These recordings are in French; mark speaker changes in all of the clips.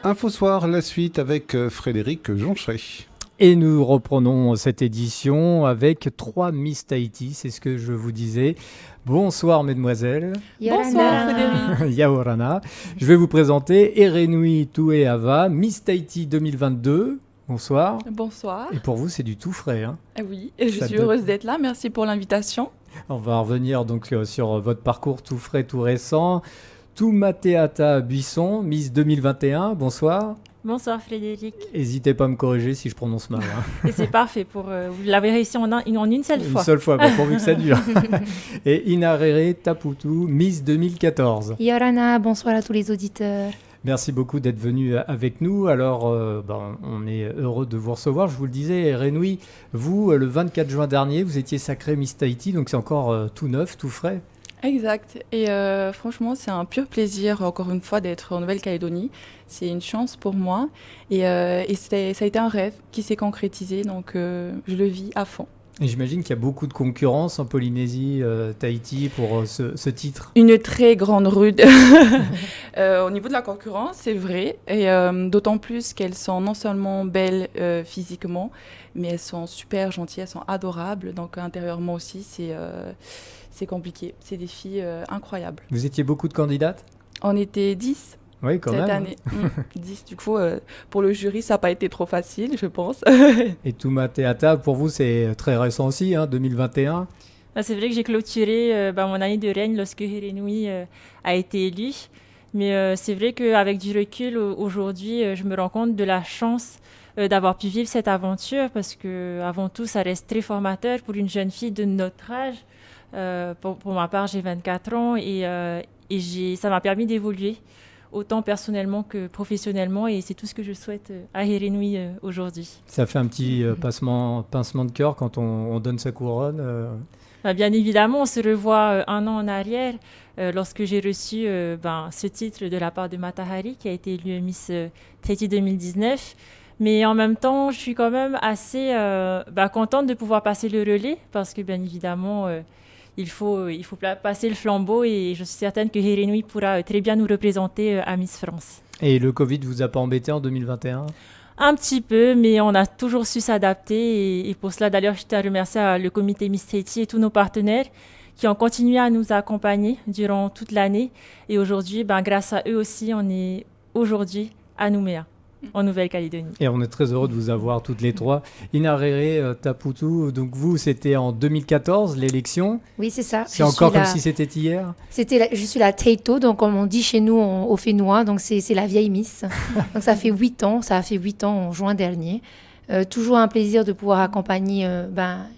Speaker 1: Info Soir, la suite avec Frédéric Joncheret.
Speaker 2: Et nous reprenons cette édition avec 3 Miss Tahiti, c'est ce que je vous disais. Bonsoir mesdemoiselles.
Speaker 3: Bonsoir Frédéric.
Speaker 2: Yaorana. Je vais vous présenter Erenui Tueava, Miss Tahiti 2022. Bonsoir.
Speaker 3: Bonsoir.
Speaker 2: Et pour vous, c'est du tout frais. Hein.
Speaker 3: Oui, et je suis heureuse d'être là. Merci pour l'invitation.
Speaker 2: On va revenir donc sur votre parcours tout frais, tout récent. Toumateata Buisson, Miss 2021. Bonsoir.
Speaker 4: Bonsoir Frédéric.
Speaker 2: N'hésitez pas à me corriger si je prononce mal. Hein.
Speaker 4: Et c'est parfait, vous l'avez réussi en une seule fois.
Speaker 2: Une seule fois, pourvu que ça dure. Et Inarere Taputu, Miss 2014.
Speaker 5: Yorana, bonsoir à tous les auditeurs.
Speaker 2: Merci beaucoup d'être venu avec nous. Alors, on est heureux de vous recevoir. Je vous le disais, Renouy, vous, le 24 juin dernier, vous étiez sacrée Miss Tahiti, donc c'est encore tout neuf, tout frais.
Speaker 3: Exact. Et franchement, c'est un pur plaisir, encore une fois, d'être en Nouvelle-Calédonie. C'est une chance pour moi. Et ça a été un rêve qui s'est concrétisé, donc je le vis à fond.
Speaker 2: Et j'imagine qu'il y a beaucoup de concurrence en Polynésie, Tahiti, pour ce titre.
Speaker 3: Une très grande rude. Au niveau de la concurrence, c'est vrai. Et d'autant plus qu'elles sont non seulement belles physiquement, mais elles sont super gentilles, elles sont adorables. Donc intérieurement aussi, c'est compliqué. C'est des filles incroyables.
Speaker 2: Vous étiez beaucoup de candidates ?
Speaker 3: On était 10.
Speaker 2: Oui, quand
Speaker 3: cette
Speaker 2: même.
Speaker 3: année. 10, du coup, pour le jury, ça n'a pas été trop facile, je pense.
Speaker 2: Et Toumateata, pour vous, c'est très récent aussi, hein, 2021.
Speaker 4: C'est vrai que j'ai clôturé mon année de règne lorsque Hirenui a été élue. Mais c'est vrai qu'avec du recul, aujourd'hui, je me rends compte de la chance d'avoir pu vivre cette aventure parce qu'avant tout, ça reste très formateur pour une jeune fille de notre âge. Pour ma part, j'ai 24 ans et ça m'a permis d'évoluer autant personnellement que professionnellement, et c'est tout ce que je souhaite à Hirenui aujourd'hui.
Speaker 2: Ça fait un petit pincement de cœur quand on donne sa couronne
Speaker 4: Bien évidemment, on se revoit un an en arrière lorsque j'ai reçu ce titre de la part de Matahari, qui a été élue Miss Tahiti 2019. Mais en même temps, je suis quand même assez contente de pouvoir passer le relais, parce que bien évidemment, il faut passer le flambeau, et je suis certaine que Hirenui pourra très bien nous représenter à Miss France.
Speaker 2: Et le Covid vous a pas embêté en 2021 ?
Speaker 4: Un petit peu, mais on a toujours su s'adapter, et pour cela d'ailleurs je tiens à remercier le comité Miss Tahiti et tous nos partenaires qui ont continué à nous accompagner durant toute l'année, et aujourd'hui, grâce à eux aussi, on est aujourd'hui à Nouméa, en Nouvelle-Calédonie.
Speaker 2: Et on est très heureux de vous avoir toutes les trois. Inarere Taputu, donc vous, c'était en 2014, l'élection.
Speaker 5: Oui, c'est ça.
Speaker 2: C'est encore comme si c'était hier.
Speaker 5: Je suis la Taito, donc comme on dit chez nous au Fénois, donc c'est la vieille Miss. Donc ça fait 8 ans, ça a fait 8 ans en juin dernier. Toujours un plaisir de pouvoir accompagner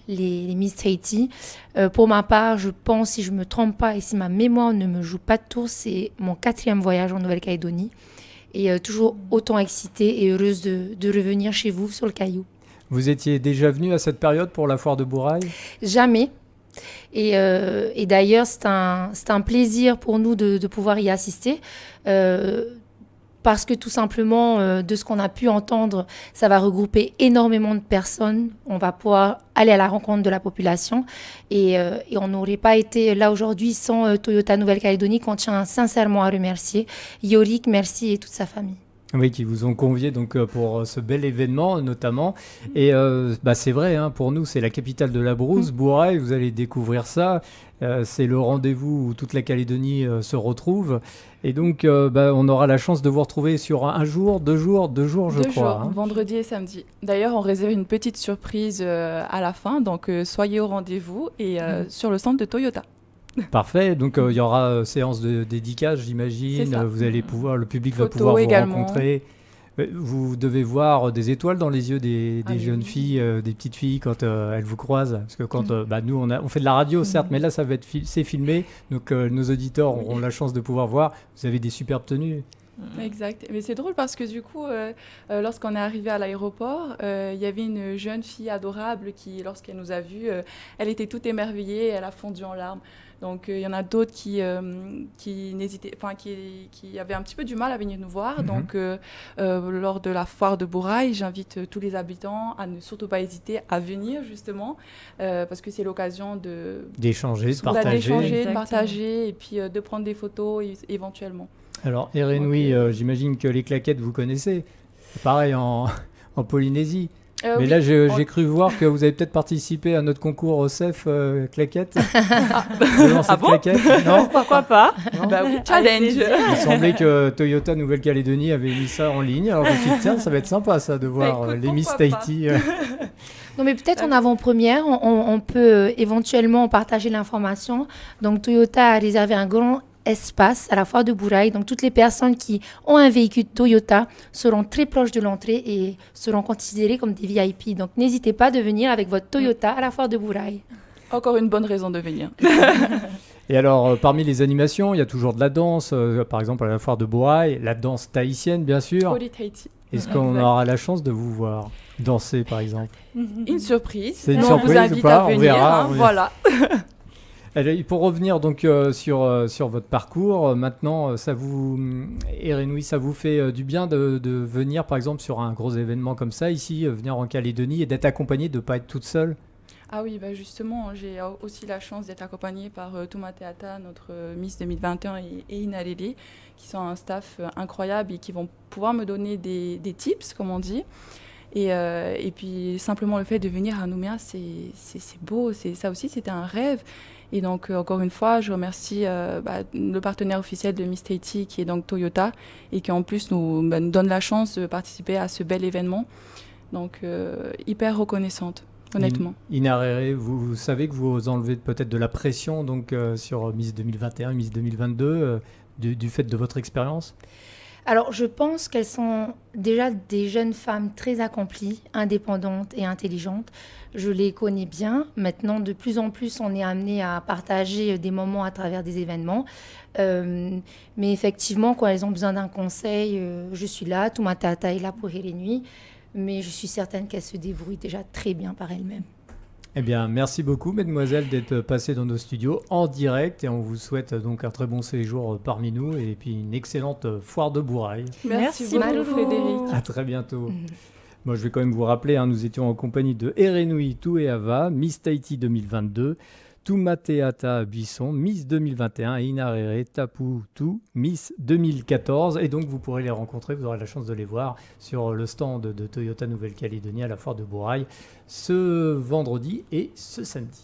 Speaker 5: les Miss Tahiti. Pour ma part, je pense, si je ne me trompe pas et si ma mémoire ne me joue pas de tour, c'est mon 4e voyage en Nouvelle-Calédonie. Et toujours autant excitée et heureuse de revenir chez vous sur le Caillou.
Speaker 2: Vous étiez déjà venu à cette période pour la foire de Bourail ?
Speaker 5: Jamais. Et d'ailleurs, c'est un plaisir pour nous de pouvoir y assister. Parce que tout simplement, de ce qu'on a pu entendre, ça va regrouper énormément de personnes. On va pouvoir aller à la rencontre de la population. Et on n'aurait pas été là aujourd'hui sans Toyota Nouvelle-Calédonie, qu'on tient sincèrement à remercier. Yorick, merci, et toute sa famille.
Speaker 2: Oui, qui vous ont convié donc pour ce bel événement notamment. Et c'est vrai, hein, pour nous, c'est la capitale de la brousse, Bourail, vous allez découvrir ça. C'est le rendez-vous où toute la Calédonie se retrouve. Et donc, on aura la chance de vous retrouver sur un jour, 2 jours, je crois. Hein.
Speaker 3: Vendredi et samedi. D'ailleurs, on réserve une petite surprise à la fin, donc soyez au rendez-vous et sur le centre de Toyota.
Speaker 2: Parfait, donc il y aura séance de dédicace, j'imagine. Vous allez pouvoir, le public va pouvoir vous rencontrer. Vous devez voir des étoiles dans les yeux des jeunes filles, des petites filles quand elles vous croisent. Parce que quand nous, on fait de la radio, certes, mais là, c'est filmé. Donc nos auditeurs auront la chance de pouvoir voir. Vous avez des superbes tenues.
Speaker 3: Exact. Mais c'est drôle parce que du coup, lorsqu'on est arrivé à l'aéroport, il y avait une jeune fille adorable qui, lorsqu'elle nous a vus, elle était toute émerveillée, elle a fondu en larmes. Donc il y en a d'autres qui n'hésitaient, qui avaient un petit peu du mal à venir nous voir. Donc lors de la foire de Bourail, j'invite tous les habitants à ne surtout pas hésiter à venir justement, parce que c'est l'occasion
Speaker 2: d'échanger, de
Speaker 3: partager et puis de prendre des photos éventuellement.
Speaker 2: Alors, Erenui, j'imagine que les claquettes, vous connaissez. Pareil en Polynésie. Mais oui, là, j'ai cru voir que vous avez peut-être participé à notre concours OCEF claquettes. Claquette. Non,
Speaker 4: pourquoi pas?
Speaker 3: Oui, challenge.
Speaker 2: Il semblait que Toyota Nouvelle-Calédonie avait mis ça en ligne. Alors je me suis dit, tiens, ça va être sympa ça de voir les Miss Tahiti.
Speaker 5: Non, mais peut-être en avant-première, on peut éventuellement partager l'information. Donc Toyota a réservé un grand espace à la foire de Bourail. Donc toutes les personnes qui ont un véhicule Toyota seront très proches de l'entrée et seront considérées comme des VIP. Donc n'hésitez pas de venir avec votre Toyota à la foire de Bourail.
Speaker 3: Encore une bonne raison de venir.
Speaker 2: Et alors, parmi les animations, il y a toujours de la danse. Par exemple, à la foire de Bourail, la danse tahitienne, bien sûr. Est-ce qu'on aura la chance de vous voir danser, par exemple?
Speaker 3: Une surprise.
Speaker 2: C'est une surprise,
Speaker 3: on vous invite
Speaker 2: ou pas?
Speaker 3: à venir.
Speaker 2: On verra.
Speaker 3: Voilà.
Speaker 2: Pour revenir donc sur votre parcours, maintenant, Erenui, ça vous fait du bien de venir, par exemple, sur un gros événement comme ça, ici, venir en Calédonie et d'être accompagnée, de ne pas être toute seule?
Speaker 3: Ah oui, justement, j'ai aussi la chance d'être accompagnée par Tuma Teata, notre Miss 2021, et Ina Lele, qui sont un staff incroyable et qui vont pouvoir me donner des tips, comme on dit. Et puis, simplement, le fait de venir à Nouméa, c'est beau. Ça aussi, c'était un rêve. Et donc, encore une fois, je remercie le partenaire officiel de Miss Tahiti, qui est donc Toyota, et qui en plus nous donne la chance de participer à ce bel événement. Donc, hyper reconnaissante, honnêtement.
Speaker 2: Ina Rere, vous savez que vous enlevez peut-être de la pression donc, sur Miss 2021, Miss 2022, du fait de votre expérience?
Speaker 5: Alors, je pense qu'elles sont déjà des jeunes femmes très accomplies, indépendantes et intelligentes. Je les connais bien. Maintenant, de plus en plus, on est amené à partager des moments à travers des événements. Mais effectivement, quand elles ont besoin d'un conseil, je suis là. Tuma Teata est là pour Erenui. Mais je suis certaine qu'elles se débrouillent déjà très bien par elles-mêmes.
Speaker 2: Eh bien, merci beaucoup, mesdemoiselles, d'être passées dans nos studios en direct et on vous souhaite donc un très bon séjour parmi nous et puis une excellente foire de Bourail.
Speaker 3: Merci beaucoup, Frédéric.
Speaker 2: À très bientôt. Moi, je vais quand même vous rappeler, nous étions en compagnie de Erenui Tueava, Miss Tahiti 2022, Tuma Teata Buisson, Miss 2021 et Ina Rere Taputu, Miss 2014. Et donc, vous pourrez les rencontrer, vous aurez la chance de les voir sur le stand de Toyota Nouvelle-Calédonie à la foire de Bourail ce vendredi et ce samedi.